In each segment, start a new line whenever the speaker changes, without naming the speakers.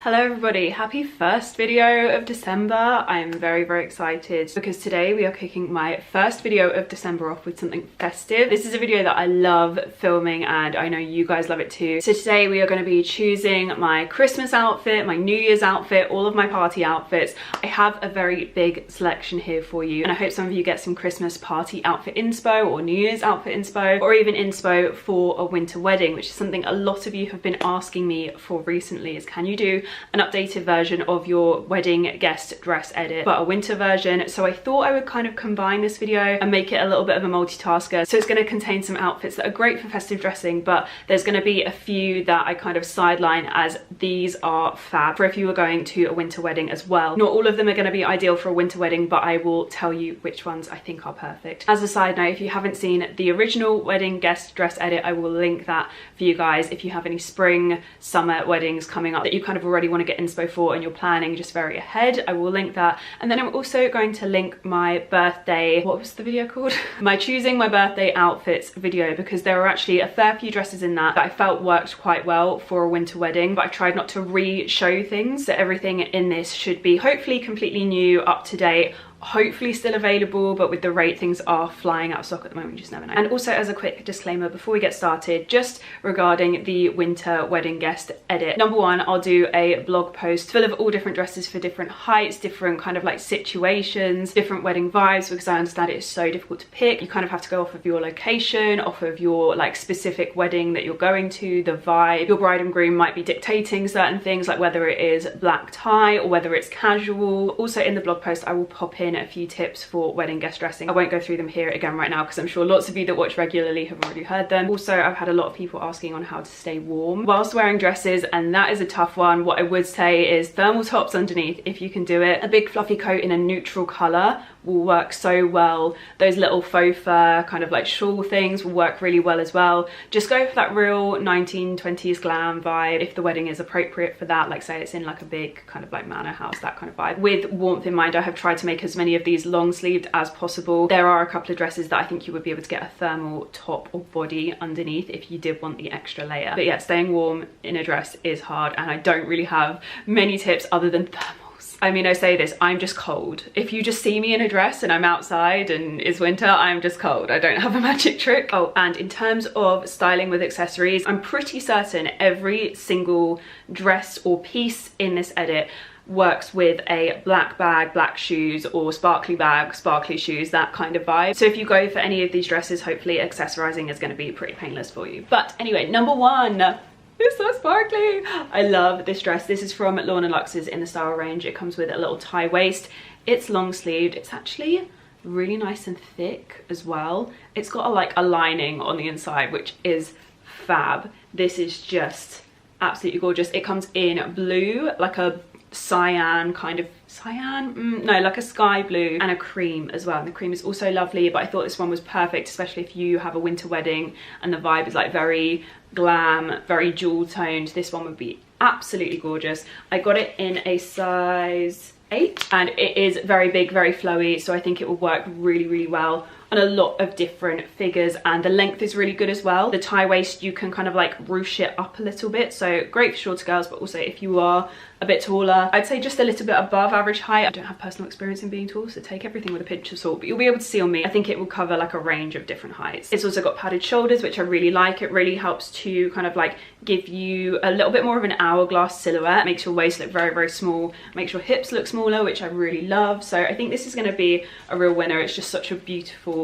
Hello everybody, happy first video of December. I'm very excited because today we are kicking my first video of December off with something festive. This is a video that I love filming and I know you guys love it too. So today we are going to be choosing my Christmas outfit, my New Year's outfit, all of my party outfits. I have a very big selection here for you and I hope some of you get some Christmas party outfit inspo or New Year's outfit inspo or even inspo for a winter wedding, which is something a lot of you have been asking me for recently, is can you do an updated version of your wedding guest dress edit but a winter version. So I thought I would kind of combine this video and make it a little bit of a multitasker. So it's going to contain some outfits that are great for festive dressing, but there's going to be a few that I kind of sideline as these are fab for if you were going to a winter wedding as well. Not all of them are going to be ideal for a winter wedding, but I will tell you which ones I think are perfect. As a side note, if you haven't seen the original wedding guest dress edit, I will link that for you guys if you have any spring, summer weddings coming up that you kind of already want to get inspo for and you're planning just very ahead. I will link that. And then I'm also going to link my birthday, what was the video called? My choosing my birthday outfits video, because there are actually a fair few dresses in that I felt worked quite well for a winter wedding, but I tried not to re-show things. So everything in this should be hopefully completely new, up to date, hopefully still available, but with the rate things are flying out of stock at the moment, you just never know. And also, as a quick disclaimer before we get started, just regarding the winter wedding guest edit, number one, I'll do a blog post full of all different dresses for different heights, different kind of like situations, different wedding vibes, because I understand it is so difficult to pick. You kind of have to go off of your location, off of your like specific wedding that you're going to, the vibe. Your bride and groom might be dictating certain things, like whether it is black tie or whether it's casual. Also in the blog post I will pop in a few tips for wedding guest dressing. I won't go through them here again right now because I'm sure lots of you that watch regularly have already heard them. Also, I've had a lot of people asking on how to stay warm whilst wearing dresses, and that is a tough one. What I would say is thermal tops underneath if you can do it. A big fluffy coat in a neutral colour will work so well. Those little faux fur kind of like shawl things will work really well as well. Just go for that real 1920s glam vibe if the wedding is appropriate for that, like say it's in like a big kind of like manor house, that kind of vibe. With warmth in mind, I have tried to make as many of these long sleeved as possible. There are a couple of dresses that I think you would be able to get a thermal top or body underneath if you did want the extra layer. But yeah, staying warm in a dress is hard and I don't really have many tips other than thermal. I mean, I say this, I'm just cold. If you just see me in a dress and I'm outside and it's winter, I'm just cold. I don't have a magic trick. Oh, and in terms of styling with accessories, I'm pretty certain every single dress or piece in this edit works with a black bag, black shoes, or sparkly bag, sparkly shoes, that kind of vibe. So if you go for any of these dresses, hopefully accessorizing is going to be pretty painless for you. But anyway, number one. It's so sparkly. I love this dress. This is from Lorna Lux's in the style range. It comes with a little tie waist. It's long sleeved. It's actually really nice and thick as well. It's got a lining on the inside, which is fab. This is just absolutely gorgeous. It comes in blue, like a cyan kind of no, like a sky blue, and a cream as well. And the cream is also lovely, but I thought this one was perfect, especially if you have a winter wedding and the vibe is like very glam, very jewel toned. This one would be absolutely gorgeous. I got it in a size 8 and it is very big, very flowy, so I think it will work really well on a lot of different figures, and the length is really good as well. The tie waist, you can kind of like ruche it up a little bit, so great for shorter girls, but also if you are a bit taller, I'd say just a little bit above average height. I don't have personal experience in being tall, so take everything with a pinch of salt, but you'll be able to see on me, I think it will cover like a range of different heights. It's also got padded shoulders, which I really like. It really helps to kind of like give you a little bit more of an hourglass silhouette, makes your waist look very small, makes your hips look smaller, which I really love. So I think this is going to be a real winner. It's just such a beautiful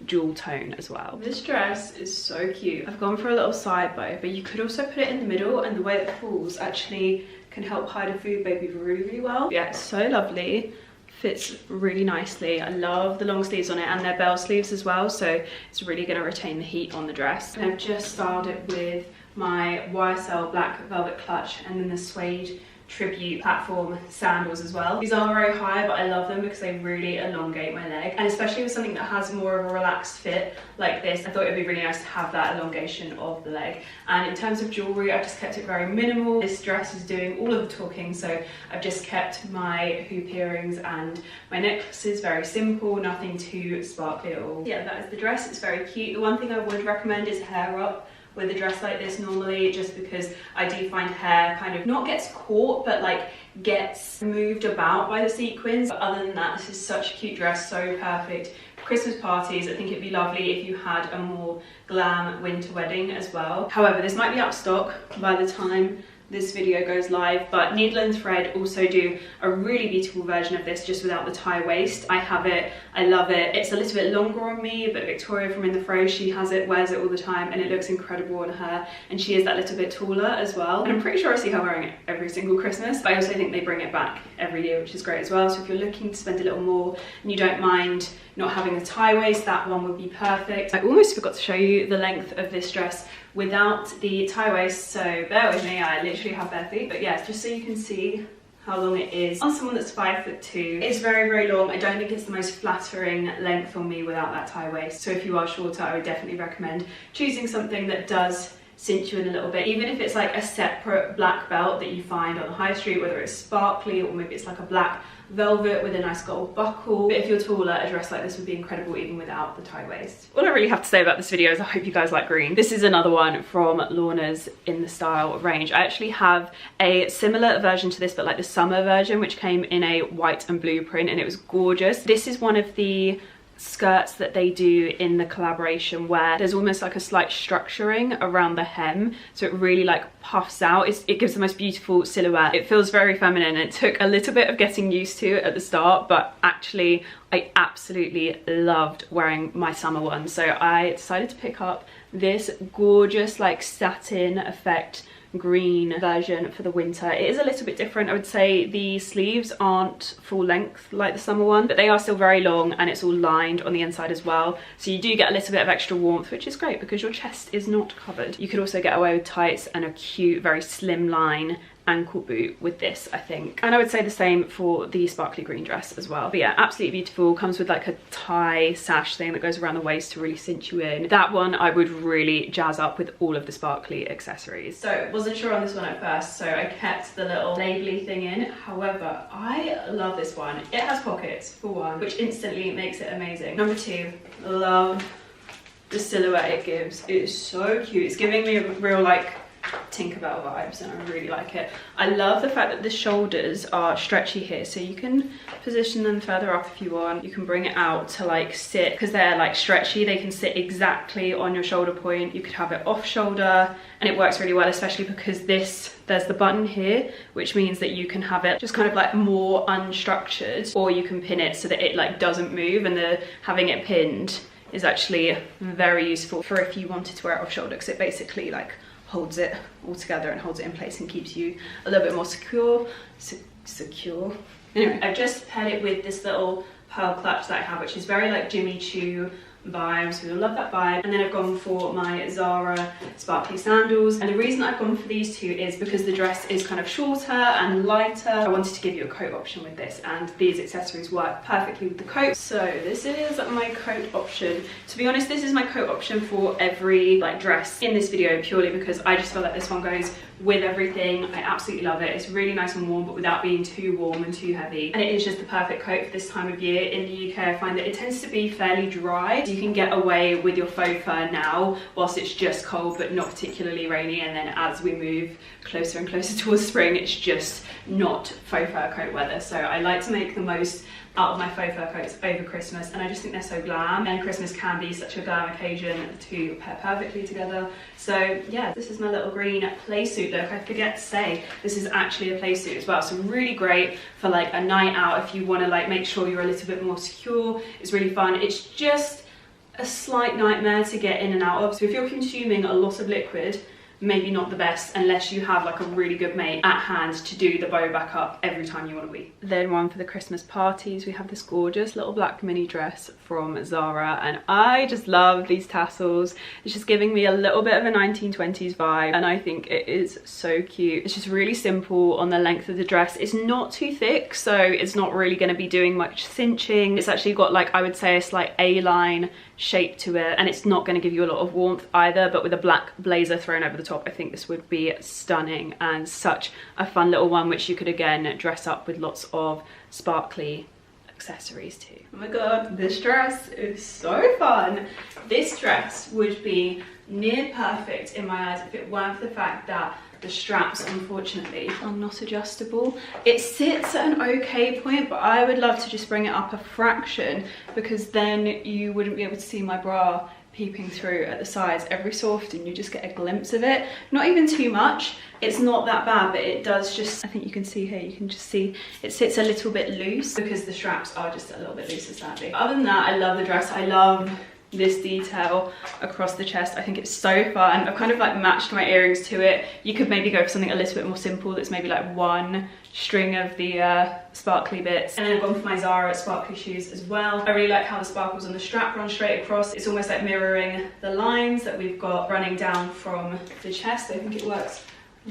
jewel tone as well. This dress is so cute. I've gone for a little side bow, but you could also put it in the middle, and the way it falls actually can help hide a food baby really well. Yeah, it's so lovely. Fits really nicely. I love the long sleeves on it, and they're bell sleeves as well, so it's really going to retain the heat on the dress. And I've just styled it with my YSL black velvet clutch and then the suede tribute platform sandals as well. These are very high, but I love them because they really elongate my leg, and especially with something that has more of a relaxed fit like this, I thought it would be really nice to have that elongation of the leg. And in terms of jewelry, I just kept it very minimal. This dress is doing all of the talking, so I've just kept my hoop earrings and my necklaces very simple, nothing too sparkly at all. Yeah, that is the dress. It's very cute. The one thing I would recommend is hair up with a dress like this normally, just because I do find hair kind of not gets caught, but like gets moved about by the sequins. But other than that, this is such a cute dress, so perfect for Christmas parties. I think it'd be lovely if you had a more glam winter wedding as well. However, this might be out of stock by the time this video goes live, but Needle and Thread also do a really beautiful version of this just without the tie waist. I have it, I love it. It's a little bit longer on me, but Victoria from In The Fro, she has it, wears it all the time, and it looks incredible on her, and she is that little bit taller as well. And I'm pretty sure I see her wearing it every single Christmas, but I also think they bring it back every year, which is great as well. So if you're looking to spend a little more and you don't mind not having a tie waist, that one would be perfect. I almost forgot to show you the length of this dress without the tie waist, so bear with me, I literally have bare feet. But yeah, just so you can see how long it is on someone that's 5'2". It's very, very long. I don't think it's the most flattering length on me without that tie waist. So if you are shorter, I would definitely recommend choosing something that does cinch you in a little bit, even if it's like a separate black belt that you find on the high street, whether it's sparkly or maybe it's like a black velvet with a nice gold buckle. But if you're taller, a dress like this would be incredible even without the tie waist. All I really have to say about this video is I hope you guys like green. This is another one from Lorna's In The Style range. I actually have a similar version to this, but like the summer version, which came in a white and blue print, and it was gorgeous. This is one of the skirts that they do in the collaboration where there's almost like a slight structuring around the hem, so it really like puffs out. It gives the most beautiful silhouette. It feels very feminine. It took a little bit of getting used to at the start, but actually I absolutely loved wearing my summer one, so I decided to pick up this gorgeous like satin effect green version for the winter. It is a little bit different. I would say the sleeves aren't full length like the summer one, but they are still very long, and it's all lined on the inside as well, so you do get a little bit of extra warmth, which is great because your chest is not covered. You could also get away with tights and a cute, very slim line ankle boot with this, I think. And I would say the same for the sparkly green dress as well. But yeah, absolutely beautiful. Comes with like a tie sash thing that goes around the waist to really cinch you in. That one I would really jazz up with all of the sparkly accessories. So wasn't sure on this one at first, so I kept the little labely thing in. However, I love this one. It has pockets for one, which instantly makes it amazing. Number two, love the silhouette it gives. It is so cute. It's giving me a real like Tinkerbell vibes, and I really like it. I love the fact that the shoulders are stretchy here, so you can position them further up if you want. You can bring it out to like sit, because they're like stretchy, they can sit exactly on your shoulder point. You could have it off shoulder, and it works really well, especially because there's the button here, which means that you can have it just kind of like more unstructured, or you can pin it so that it like doesn't move, and the having it pinned is actually very useful for if you wanted to wear it off shoulder, because it basically like holds it all together and holds it in place and keeps you a little bit more secure. Anyway, I've just paired it with this little pearl clutch that I have, which is very like Jimmy Choo vibes. We all love that vibe. And then I've gone for my Zara sparkly sandals, and the reason I've gone for these two is because the dress is kind of shorter and lighter. I wanted to give you a coat option with this, and these accessories work perfectly with the coat. So this is my coat option. To be honest, this is my coat option for every like dress in this video, purely because I just feel like this one goes with everything. I absolutely love it. It's really nice and warm, but without being too warm and too heavy. And it is just the perfect coat for this time of year. In the UK, I find that it tends to be fairly dry. So you can get away with your faux fur now whilst it's just cold, but not particularly rainy. And then as we move closer and closer towards spring, it's just not faux fur coat weather. So I like to make the most out of my faux fur coats over Christmas, and I just think they're so glam, and Christmas can be such a glam occasion to pair perfectly together. So yeah, this is my little green play suit look. I forget to say this is actually a play suit as well, so really great for like a night out if you want to like make sure you're a little bit more secure. It's really fun. It's just a slight nightmare to get in and out of, so if you're consuming a lot of liquid, maybe not the best unless you have like a really good mate at hand to do the bow back up every time you want to wee. Then one for the Christmas parties, we have this gorgeous little black mini dress from Zara, and I just love these tassels. It's just giving me a little bit of a 1920s vibe, and I think it is so cute. It's just really simple on the length of the dress. It's not too thick, so it's not really going to be doing much cinching. It's actually got like, I would say, a slight A-line shape to it, and it's not going to give you a lot of warmth either, but with a black blazer thrown over the top, I think this would be stunning, and such a fun little one, which you could again dress up with lots of sparkly accessories too. Oh my god, this dress is so fun. This dress would be near perfect in my eyes if it weren't for the fact that the straps, unfortunately, are not adjustable. It sits at an okay point, but I would love to just bring it up a fraction, because then you wouldn't be able to see my bra peeping through at the sides. Every so often you just get a glimpse of it, not even too much. It's not that bad, but it does just, I think you can see here, you can just see it sits a little bit loose because the straps are just a little bit looser, sadly. Other than that, I love the dress. I love this detail across the chest. I think it's so fun. I've kind of like matched my earrings to it. You could maybe go for something a little bit more simple that's maybe like one string of the sparkly bits, and then I've gone for my Zara sparkly shoes as well. I really like how the sparkles on the strap run straight across. It's almost like mirroring the lines that we've got running down from the chest. I think it works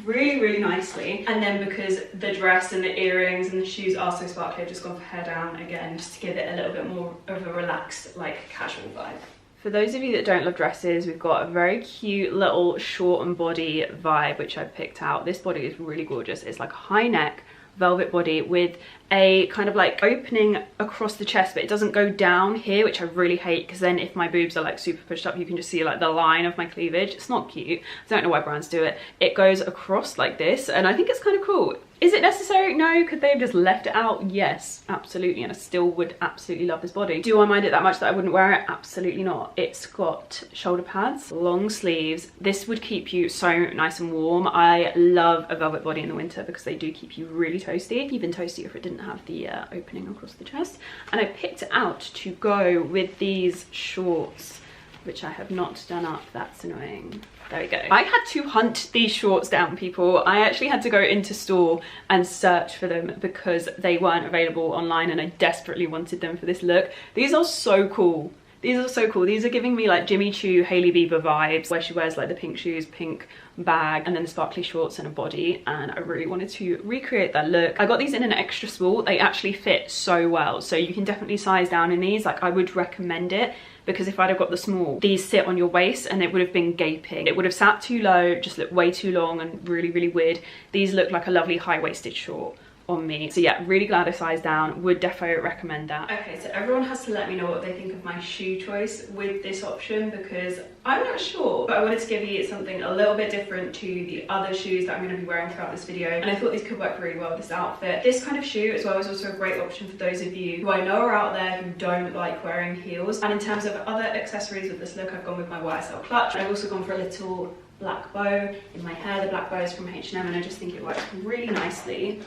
really nicely. And then because the dress and the earrings and the shoes are so sparkly, I've just gone for hair down again, just to give it a little bit more of a relaxed, like casual vibe. For those of you that don't love dresses, we've got a very cute little short and body vibe which I picked out. This body is really gorgeous. It's like a high neck velvet body with a kind of like opening across the chest, but it doesn't go down here, which I really hate, because then if my boobs are like super pushed up, you can just see like the line of my cleavage. It's not cute. I don't know why brands do it. It goes across like this, and I think it's kind of cool. Is it necessary? No. Could they have just left it out? Yes, absolutely, and I still would absolutely love this body. Do I mind it that much that I wouldn't wear it? Absolutely not. It's got shoulder pads, long sleeves. This would keep you so nice and warm. I love a velvet body in the winter because they do keep you really toasty, even toastier if it didn't have the opening across the chest. And I picked it out to go with these shorts, which I have not done up. That's annoying. There we go. I had to hunt these shorts down, people. I actually had to go into store and search for them because they weren't available online, and I desperately wanted them for this look. These are so cool. These are so cool. These are giving me like Jimmy Choo, Hailey Bieber vibes, where she wears like the pink shoes, pink bag, and then the sparkly shorts and a body, and I really wanted to recreate that look. I got these in an extra small. They actually fit so well, so you can definitely size down in these. Like, I would recommend it, because if I'd have got the small, these sit on your waist and it would have been gaping. It would have sat too low, just looked way too long and really weird. These look like a lovely high-waisted short on me. So yeah, really glad I sized down. Would defo recommend that. Okay, so everyone has to let me know what they think of my shoe choice with this option, because I'm not sure, but I wanted to give you something a little bit different to the other shoes that I'm going to be wearing throughout this video, and I thought these could work really well with this outfit. This kind of shoe as well is also a great option for those of you who I know are out there who don't like wearing heels. And in terms of other accessories with this look, I've gone with my YSL clutch. I've also gone for a little black bow in my hair. The black bow is from H&M, and I just think it works really nicely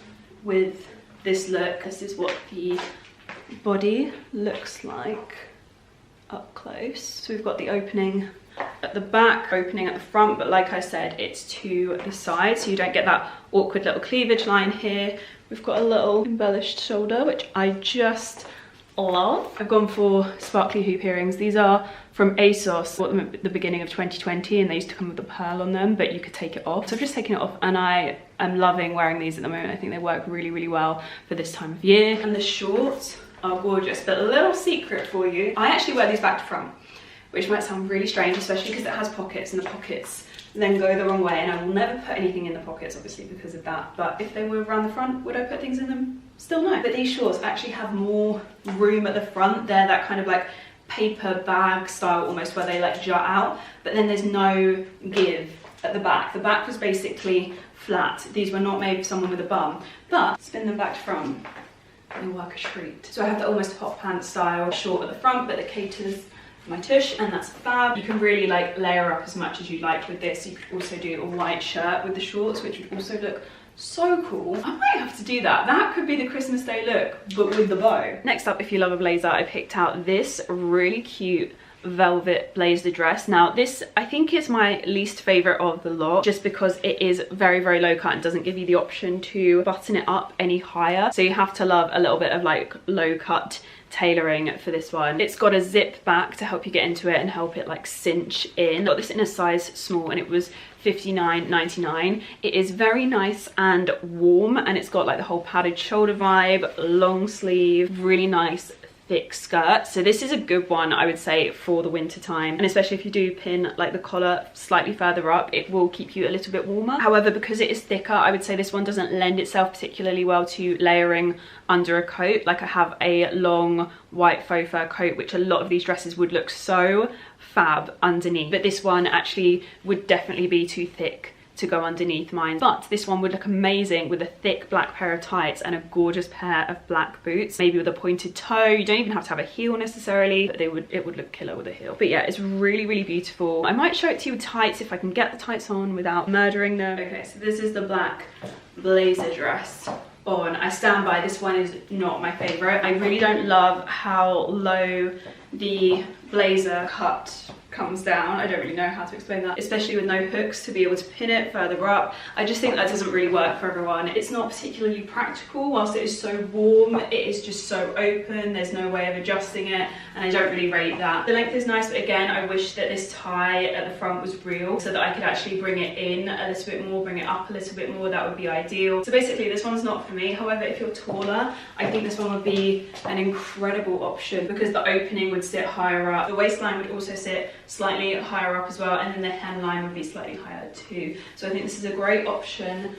with this look. This is what the body looks like up close. So we've got the opening at the back, opening at the front, but like I said, it's to the side, so you don't get that awkward little cleavage line here. We've got a little embellished shoulder, which I just love. I've gone for sparkly hoop earrings. These are from ASOS. I bought them at the beginning of 2020, and they used to come with a pearl on them, but you could take it off. So I've just taken it off, and I am loving wearing these at the moment. I think they work really well for this time of year. And the shorts are gorgeous, but a little secret for you, I actually wear these back to front, which might sound really strange, especially because it has pockets, and the pockets then go the wrong way, and I will never put anything in the pockets, obviously, because of that. But if they were around the front, would I put things in them? Still no. But these shorts actually have more room at the front. They're that kind of like paper bag style almost, where they like jut out, but then there's no give at the back. The back was basically flat. These were not made for someone with a bum, but spin them back to front, they work a treat. So I have the almost hot pants style short at the front, but that caters for my tush, and that's fab. You can really like layer up as much as you like with this. You could also do a white shirt with the shorts, which would also look so cool. I might have to do that. That could be the Christmas Day look, but with the bow. Next up, if you love a blazer, I picked out this really cute velvet blazer dress. Now this, I think, is my least favorite of the lot, just because it is very low cut and doesn't give you the option to button it up any higher. So you have to love a little bit of like low cut tailoring for this one. It's got a zip back to help you get into it and help it like cinch in. I got this in a size small, and it was $59.99. It is very nice and warm, and it's got like the whole padded shoulder vibe, long sleeve, really nice thick skirt. So this is a good one, I would say, for the winter time, and especially if you do pin like the collar slightly further up, it will keep you a little bit warmer. However, because it is thicker, I would say this one doesn't lend itself particularly well to layering under a coat. Like I have a long white faux fur coat, which a lot of these dresses would look so fab underneath, but this one actually would definitely be too thick to go underneath mine. But this one would look amazing with a thick black pair of tights and a gorgeous pair of black boots, maybe with a pointed toe. You don't even have to have a heel necessarily, but it would look killer with a heel. But yeah, it's really, really beautiful. I might show it to you with tights if I can get the tights on without murdering them. Okay, so this is the black blazer dress on. I stand by, this one is not my favorite. I really don't love how low the blazer cut comes down. I don't really know how to explain that, especially with no hooks to be able to pin it further up. I just think that doesn't really work for everyone. It's not particularly practical. Whilst it is so warm, it is just so open, there's no way of adjusting it, and I don't really rate that. The length is nice, but again, I wish that this tie at the front was real so that I could actually bring it in a little bit more, bring it up a little bit more. That would be ideal. So basically this one's not for me. However, if you're taller, I think this one would be an incredible option because the opening would sit higher up. The waistline would also sit slightly higher up as well, and then the hemline would be slightly higher too. So I think this is a great option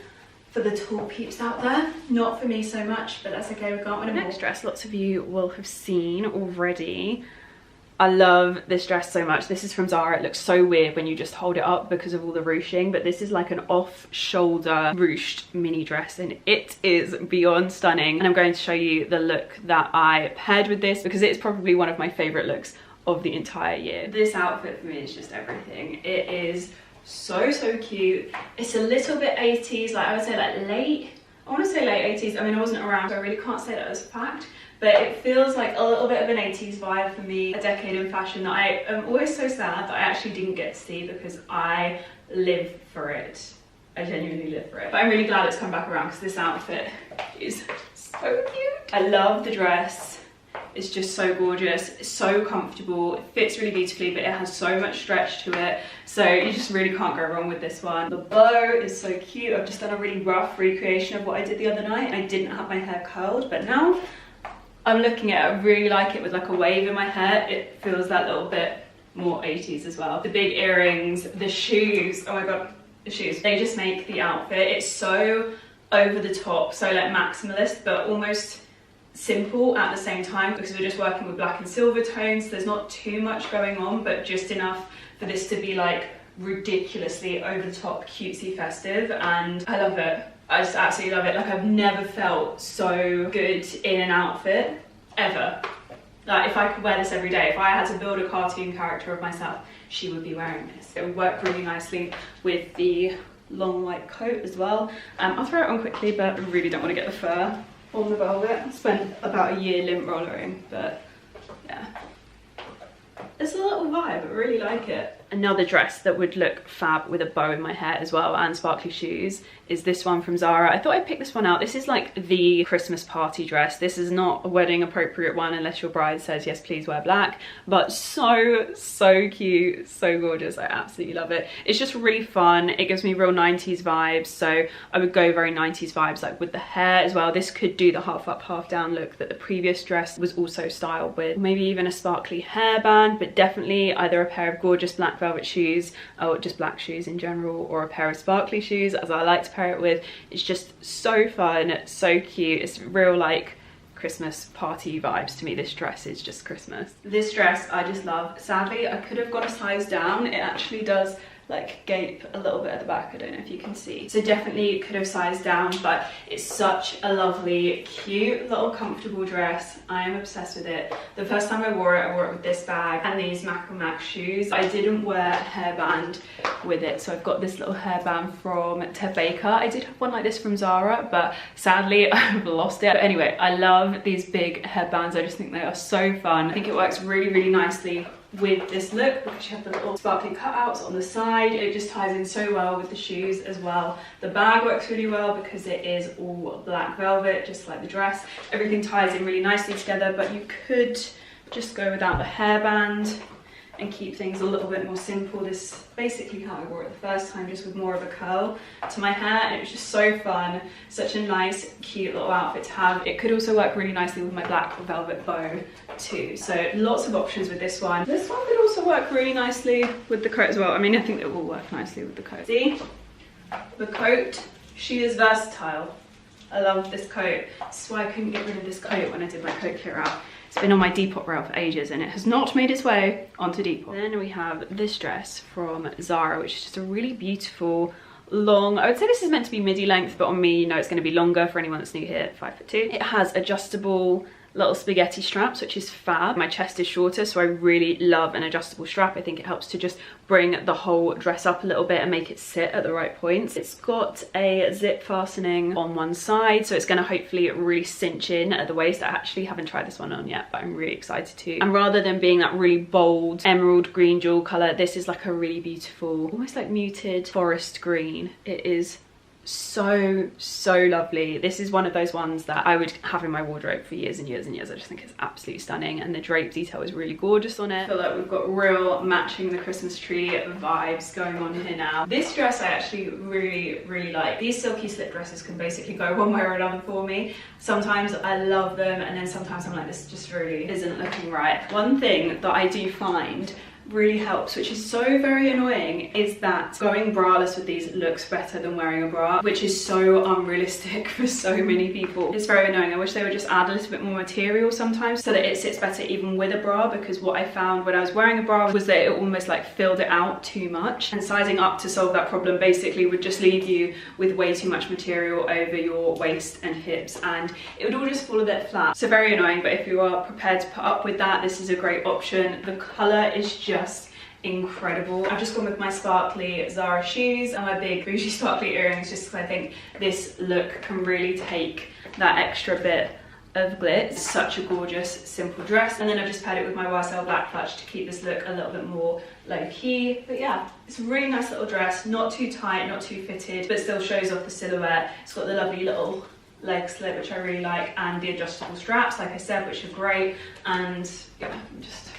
for the tall peeps out there. Not for me so much, but that's okay, we can't win them all. Next dress, lots of you will have seen already. I love this dress so much. This is from Zara. It looks so weird when you just hold it up because of all the ruching, but this is like an off-shoulder ruched mini dress, and it is beyond stunning. And I'm going to show you the look that I paired with this because it's probably one of my favorite looks of the entire year. This outfit for me is just everything. It is so cute. It's a little bit 80s, like I would say like late, I want to say late 80s. I mean, I wasn't around, so I really can't say that as a fact, but it feels like a little bit of an 80s vibe for me. A decade in fashion that I am always so sad that I actually didn't get to see because I live for it. I genuinely live for it. But I'm really glad it's come back around because this outfit is so cute. I love the dress. It's just so gorgeous, it's so comfortable, it fits really beautifully, but it has so much stretch to it, so you just really can't go wrong with this one. The bow is so cute. I've just done a really rough recreation of what I did the other night. I didn't have my hair curled, but now I'm looking at it, I really like it with like a wave in my hair. It feels that little bit more 80s as well. The big earrings, the shoes, oh my god, the shoes, they just make the outfit. It's so over the top, so like maximalist, but almost simple at the same time because we're just working with black and silver tones. There's not too much going on, but just enough for this to be like ridiculously over the top, cutesy, festive, and I love it. I just absolutely love it. Like I've never felt so good in an outfit ever. Like if I could wear this every day, if I had to build a cartoon character of myself, she would be wearing this. It would work really nicely with the long white coat as well. I'll throw it on quickly, but I really don't want to get the fur on the velvet. I spent about a year lint rollering, but yeah. It's a little vibe, I really like it. Another dress that would look fab with a bow in my hair as well and sparkly shoes is this one from Zara. I thought I'd pick this one out. This is like the Christmas party dress. This is not a wedding appropriate one unless your bride says, yes, please wear black, but so cute, so gorgeous. I absolutely love it. It's just really fun. It gives me real 90s vibes, so I would go very 90s vibes like with the hair as well. This could do the half up, half down look that the previous dress was also styled with. Maybe even a sparkly hairband, but definitely either a pair of gorgeous black velvet shoes or just black shoes in general, or a pair of sparkly shoes as I like to pair it with. It's just so fun, so cute. It's real like Christmas party vibes to me. This dress is just Christmas. This dress I just love. Sadly, I could have gone a size down. It actually does like gape a little bit at the back. I don't know if you can see, so definitely could have sized down, but it's such a lovely, cute little comfortable dress. I am obsessed with it. The first time I wore it with this bag and these Mac & Mac shoes. I didn't wear a hairband with it, so I've got this little hairband from Ted Baker. I did have one like this from Zara, but sadly I've lost it. But anyway, I love these big headbands. I just think they are so fun. I think it works really nicely with this look because you have the little sparkly cutouts on the side. It just ties in so well with the shoes as well. The bag works really well because it is all black velvet, just like the dress. Everything ties in really nicely together, but you could just go without the hairband and keep things a little bit more simple. This is basically how I wore it the first time, just with more of a curl to my hair, and it was just so fun. Such a nice, cute little outfit to have. It could also work really nicely with my black velvet bow too. So lots of options with this one. This one could also work really nicely with the coat as well. I mean, I think it will work nicely with the coat. See? The coat, she is versatile. I love this coat. This is why I couldn't get rid of this coat when I did my coat clear out. It's been on my Depop rail for ages and it has not made its way onto Depop. Then we have this dress from Zara, which is just a really beautiful, long, I would say this is meant to be midi length, but on me, you know, it's going to be longer for anyone that's new here, 5'2". It has adjustable little spaghetti straps, which is fab. My chest is shorter, so I really love an adjustable strap. I think it helps to just bring the whole dress up a little bit and make it sit at the right points. It's got a zip fastening on one side, so it's going to hopefully really cinch in at the waist. I actually haven't tried this one on yet, but I'm really excited to. And rather than being that really bold emerald green jewel color, this is like a really beautiful, almost like muted forest green. It is so lovely. This is one of those ones that I would have in my wardrobe for years and years and years. I just think it's absolutely stunning, and the drape detail is really gorgeous on it. I feel like we've got real matching the Christmas tree vibes going on here now. This dress I actually really like. These silky slip dresses can basically go one way or another for me. Sometimes I love them, and then sometimes I'm like, this just really isn't looking right. One thing that I do find really helps, which is so very annoying, is that going braless with these looks better than wearing a bra, which is so unrealistic for so many people. It's very annoying. I wish they would just add a little bit more material sometimes so that it sits better even with a bra, because what I found when I was wearing a bra was that it almost like filled it out too much, and sizing up to solve that problem basically would just leave you with way too much material over your waist and hips, and it would all just fall a bit flat. So very annoying, but if you are prepared to put up with that, this is a great option. The colour is just incredible. I've just gone with my sparkly Zara shoes and my big bougie sparkly earrings, just because I think this look can really take that extra bit of glitz. It's such a gorgeous, simple dress. And then I've just paired it with my YSL black clutch to keep this look a little bit more low-key. But yeah, it's a really nice little dress, not too tight, not too fitted, but still shows off the silhouette. It's got the lovely little leg slit, which I really like, and the adjustable straps, like I said, which are great. And yeah, I'm just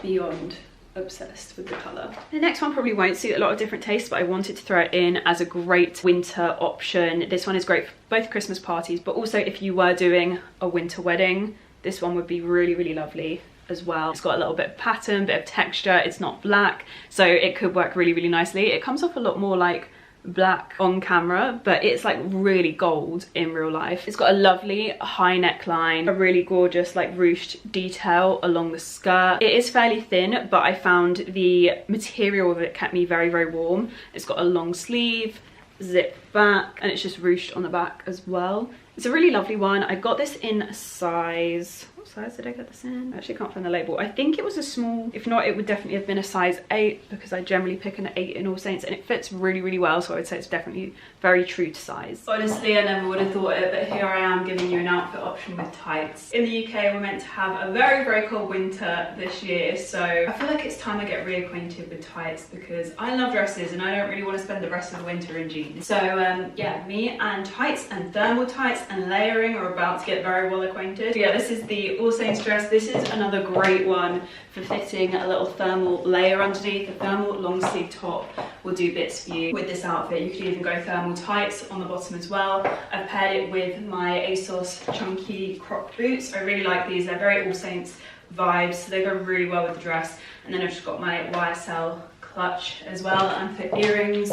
beyond obsessed with the colour. The next one probably won't suit a lot of different tastes, but I wanted to throw it in as a great winter option. This one is great for both Christmas parties, but also if you were doing a winter wedding, this one would be really lovely as well. It's got a little bit of pattern, bit of texture. It's not black, so it could work really nicely. It comes off a lot more like black on camera, but it's like really gold in real life. It's got a lovely high neckline, a really gorgeous like ruched detail along the skirt. It is fairly thin, but I found the material of it kept me very warm. It's got a long sleeve, zip back, and it's just ruched on the back as well. It's a really lovely one. I got this in a size, what size did I get this in? I actually can't find the label. I think it was a small. If not, it would definitely have been a size 8, because I generally pick an 8 in All Saints, and it fits really well, so I would say it's definitely very true to size. Honestly, I never would have thought it, but here I am giving you an outfit option with tights. In the UK, we're meant to have a very cold winter this year, so I feel like it's time I get reacquainted with tights, because I love dresses and I don't really want to spend the rest of the winter in jeans. So yeah, me and tights and thermal tights and layering are about to get very well acquainted. So yeah, this is the All Saints dress. This is another great one for fitting a little thermal layer underneath. The thermal long sleeve top will do bits for you with this outfit. You could even go thermal tights on the bottom as well. I've paired it with my ASOS chunky crop boots. I really like these. They're very All Saints vibes, so they go really well with the dress. And then I've just got my YSL clutch as well, and for earrings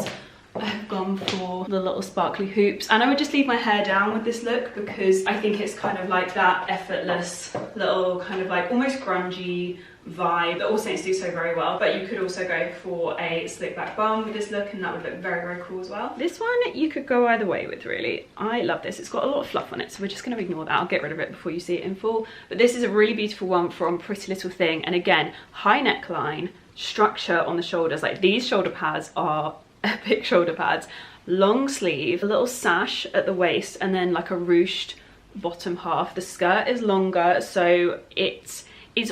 I've gone for the little sparkly hoops, and I would just leave my hair down with this look, because I think it's kind of like that effortless little kind of like almost grungy vibe that All Saints do so very well. But you could also go for a slick back bun with this look, and that would look very cool as well. This one you could go either way with, really. I love this. It's got a lot of fluff on it, so we're just going to ignore that. I'll get rid of it before you see it in full. But this is a really beautiful one from Pretty Little Thing, and again, high neckline, structure on the shoulders. Like, these shoulder pads are epic shoulder pads, long sleeve, a little sash at the waist, and then like a ruched bottom half. The skirt is longer, so it's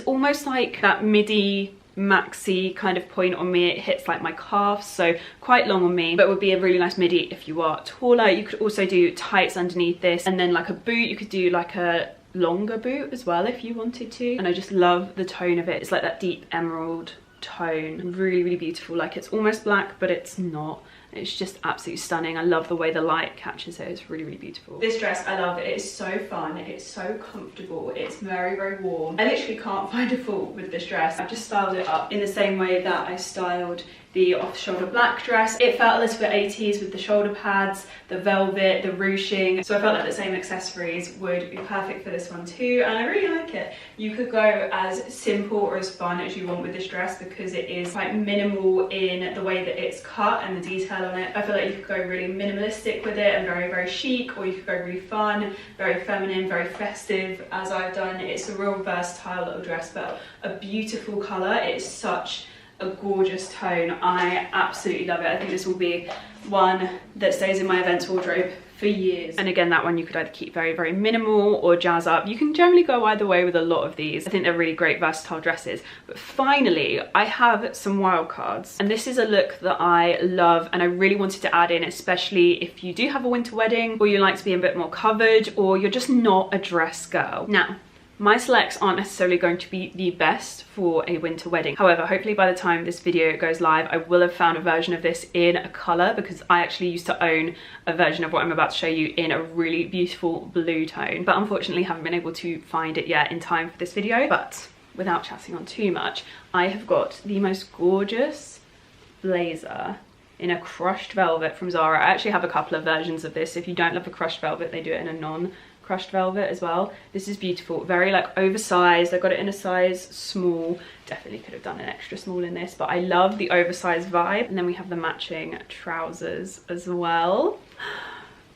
almost like that midi maxi kind of point on me. It hits like my calves, so quite long on me, but would be a really nice midi if you are taller. You could also do tights underneath this, and then like a boot. You could do like a longer boot as well if you wanted to, and I just love the tone of it. It's like that deep emerald tone. Really, really beautiful. Like, it's almost black, but it's not. It's just absolutely stunning. I love the way the light catches it. It's really, really beautiful. This dress, I love it. It's so fun. It's so comfortable. It's very, very warm. I literally can't find a fault with this dress. I've just styled it up in the same way that I styled the off-shoulder black dress. It felt a little bit 80s with the shoulder pads, the velvet, the ruching. So I felt like the same accessories would be perfect for this one too, and I really like it. You could go as simple or as fun as you want with this dress because it is quite minimal in the way that it's cut and the detail on it. I feel like you could go really minimalistic with it and very, very chic, or you could go really fun, very feminine, very festive, as I've done. It's a real versatile little dress, but a beautiful colour. It's such a gorgeous tone. I absolutely love it. I think this will be one that stays in my events wardrobe for years. And again, that one you could either keep very, very minimal or jazz up. You can generally go either way with a lot of these. I think they're really great versatile dresses. But finally, I have some wild cards, and this is a look that I love and I really wanted to add in, especially if you do have a winter wedding, or you like to be a bit more covered, or you're just not a dress girl. Now, my selects aren't necessarily going to be the best for a winter wedding. However, hopefully by the time this video goes live, I will have found a version of this in a colour, because I actually used to own a version of what I'm about to show you in a really beautiful blue tone, but unfortunately haven't been able to find it yet in time for this video. But without chatting on too much, I have got the most gorgeous blazer in a crushed velvet from Zara. I actually have a couple of versions of this. If you don't love a crushed velvet, they do it in a non-crushed velvet as well. This is beautiful, very like oversized. I got it in a size small. Definitely could have done an extra small in this, but I love the oversized vibe. And then we have the matching trousers as well.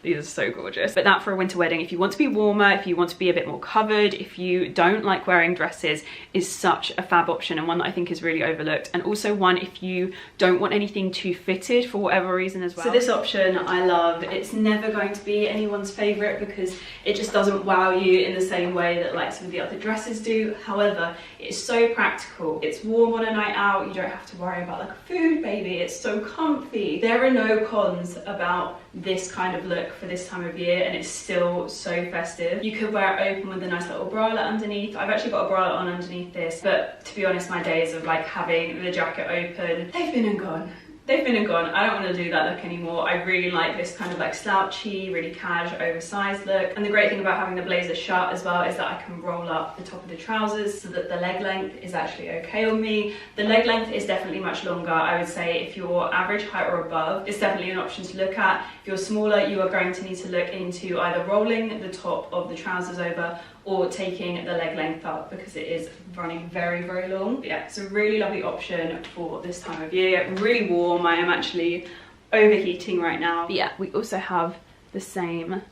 These are so gorgeous. But that for a winter wedding, if you want to be warmer, if you want to be a bit more covered, if you don't like wearing dresses, is such a fab option, and one that I think is really overlooked. And also one if you don't want anything too fitted for whatever reason as well. So this option I love. It's never going to be anyone's favorite because it just doesn't wow you in the same way that like some of the other dresses do. However, it's so practical. It's warm on a night out. You don't have to worry about like a food baby. It's so comfy. There are no cons about this kind of look for this time of year, and it's still so festive. You could wear it open with a nice little bralette underneath. I've actually got a bralette on underneath this, but to be honest, my days of like having the jacket open, they've been and gone. They've been and gone. I don't want to do that look anymore. I really like this kind of like slouchy, really casual, oversized look. And the great thing about having the blazer shut as well is that I can roll up the top of the trousers so that the leg length is actually okay on me. The leg length is definitely much longer. I would say if you're average height or above, it's definitely an option to look at. If you're smaller, you are going to need to look into either rolling the top of the trousers over or taking the leg length up, because it is running very, very long. But yeah, it's a really lovely option for this time of year. Really warm. I am actually overheating right now. But yeah, we also have the same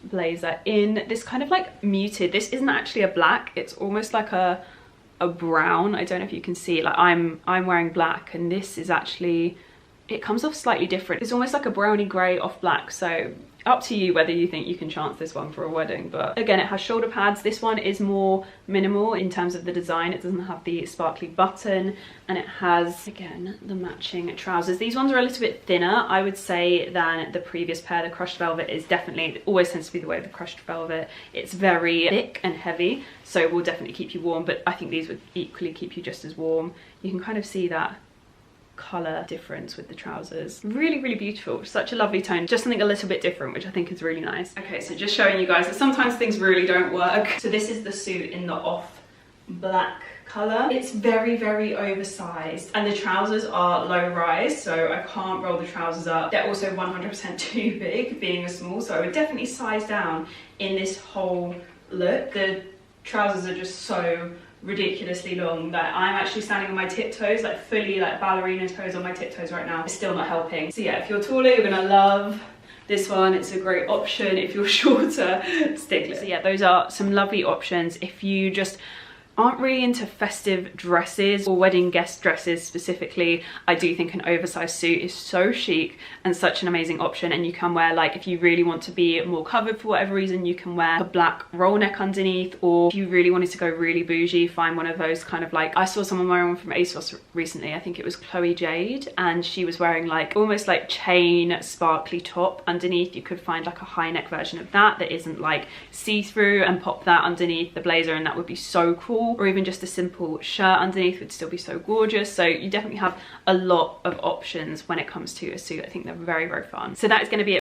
blazer in this kind of like muted, this isn't actually a black, it's almost like a brown. I don't know if you can see, like I'm wearing black, and this is actually, it comes off slightly different. It's almost like a browny grey off black, so up to you whether you think you can chance this one for a wedding. But again, it has shoulder pads. This one is more minimal in terms of the design. It doesn't have the sparkly button, and it has, again, the matching trousers. These ones are a little bit thinner, I would say, than the previous pair. The crushed velvet is definitely, it always tends to be the way with the crushed velvet. It's very thick and heavy, so it will definitely keep you warm, but I think these would equally keep you just as warm. You can kind of see that colour difference with the trousers. Really, really beautiful. Such a lovely tone. Just something a little bit different, which I think is really nice. Okay, so just showing you guys that sometimes things really don't work. So this is the suit in the off black colour. It's very, very oversized, and the trousers are low rise, so I can't roll the trousers up. They're also 100% too big, being a small, so I would definitely size down in this whole look. The trousers are just so ridiculously long that I'm actually standing on my tiptoes, like fully like ballerina toes on my tiptoes right now. It's still not helping. So yeah, if you're taller, you're gonna love this one. It's a great option. If you're shorter, stick. So yeah, those are some lovely options if you just aren't really into festive dresses or wedding guest dresses specifically. I do think an oversized suit is so chic and such an amazing option, and you can wear, like, if you really want to be more covered for whatever reason, you can wear a black roll neck underneath, or if you really wanted to go really bougie, find one of those kind of like, I saw someone wearing one from ASOS recently, I think it was Chloe Jade, and she was wearing like almost like chain sparkly top underneath. You could find like a high neck version of that that isn't like see-through and pop that underneath the blazer, and that would be so cool. shawl, or even just a simple shirt underneath would still be so gorgeous. So you definitely have a lot of options when it comes to a suit. I think they're very, very fun. So that is going to be it